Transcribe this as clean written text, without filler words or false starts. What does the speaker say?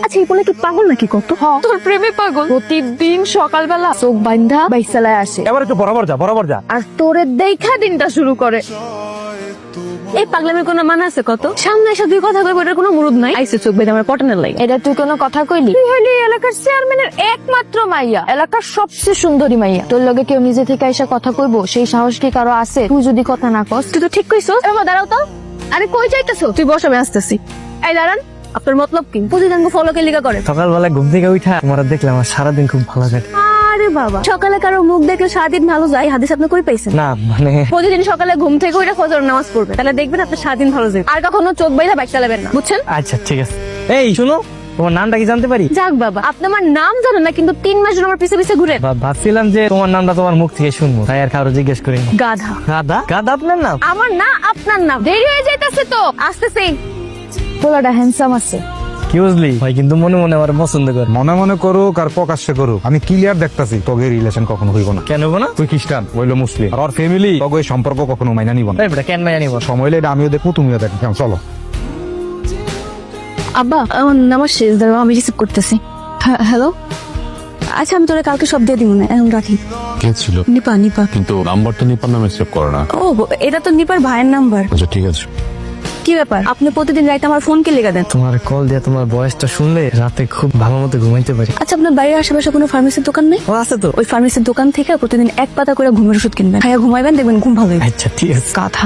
আচ্ছা এই বলে কি পাগল নাকি কত? তোর প্রেমে পাগল। প্রতিদিন সকালবেলা চোখ বান্ধা বাইসালায় আসে, এবার একটু বরাবর যা আর তোরে দেখা দিনটা শুরু করে। এই পাগলামের কোনো মানে আছে কত? সামনে এসে দুই কথা কইব, এটার কোনো মুরুদ নাই। আইসে চোখ বেঁধে আমার পটানের লাগে। এটা তুই কোনো কথা কইলি? তুই হইলি এলাকার চেয়ারম্যানের একমাত্র মাইয়া, এলাকার সবচেয়ে সুন্দরী মাইয়া। তোর লগে কেউ নিজে থেকে এসে কথা কইবো সেই সাহস কি কারো আছে? তুই যদি কথা না কস। তুই তো ঠিক কইছস। এ বাবা দাঁড়াও তো। আরে কই যাইতেছো? তুই বস, আমি আসতেছি। এই দাঁড়ান, আপনার মতলব কি? প্রতিদিন ফলো কে লিগা করে? সকালবেলা ঘুম থেকে উঠা তোমার দেখলাম আমার সারাদিন খুব ভালো কাটে। আরে বাবা, সকালে কারো মুখ দেখলে সারাদিন ভালো যায়, হাদিস আপনি কই পাইছেন? না মানে প্রতিদিন সকালে ঘুম থেকে উঠে ফজর নামাজ পড়বে, তাহলে দেখবেন আপনার সারাদিন ভালো যাবে। আর কখনো চোখ বাইরে বাইক চালাবেন না, বুঝছেন? আচ্ছা ঠিক আছে। এই শুনো, তোমার নামটা কি জানতে পারি? যাক বাবা, আপনি আমার নাম জানেন না, কিন্তু 3 মাস ধরে আমার পিছে পিছে ঘুরে। ভাবছিলাম যে তোমার নামটা তোমার মুখ থেকে শুনবো, তাই আর কারো জিজ্ঞেস করি না। গাধা। গাদা? গাদা আপনার নাম? আমার না আপনার নাম। দেরি হয়ে যাইতেছে তো, আসতেছি। পোলাটা হ্যান্ডসাম আছে। কি বুঝলি ভাই, কিন্তু মনে মনে আমার পছন্দ করে। মনে মনে করুক আর প্রকাশ্যে করুক, আমি ক্লিয়ার দেখতাছি তোকে রিলেশন কখনো হইব না। কেন হবো না? তুই খ্রিস্টান, হইলো মুসলিম, আর ওর ফ্যামিলি তোকে এই সম্পর্ক কখনো মাইনা নিব না। এই বেটা, কেন মাইয়া নিব? সময় হলে এটা আমিও দেখবো, তুমিও দেখো। কেমন, চলো। আব্বা, আমার নাম্বার শেষ, দাঁড়াও আমি রিসিভ করতেছি। হ্যালো, আচ্ছা আমি তোরা কালকে সব দিয়ে দিব না, এখন রাখি। কে ছিল? নিপা। নিপা? কিন্তু নাম্বারটা নিপার নামে সেভ করে না। ও, এটা তো নিপার ভাইয়ের নাম্বার। আচ্ছা ঠিক আছে। কি ব্যাপার, আপনি প্রতিদিন রাইতে আমার ফোন কে লেগে দেন? তোমার কল দিয়ে তোমার বয়সটা শুনলে রাতে খুব ভালো মতো ঘুমাইতে পারি। আচ্ছা, আপনার বাড়ির আশেপাশে কোনো ফার্মেসির দোকান নেই? ও আছে তো। ওই ফার্মেসির দোকান থেকে প্রতিদিন 1 পাতা করে ঘুমের ওষুধ কিনবেন, খাইয়া ঘুমাইবেন, দেখবেন ঘুম ভালো হবে। আচ্ছা ঠিক আছে। কথা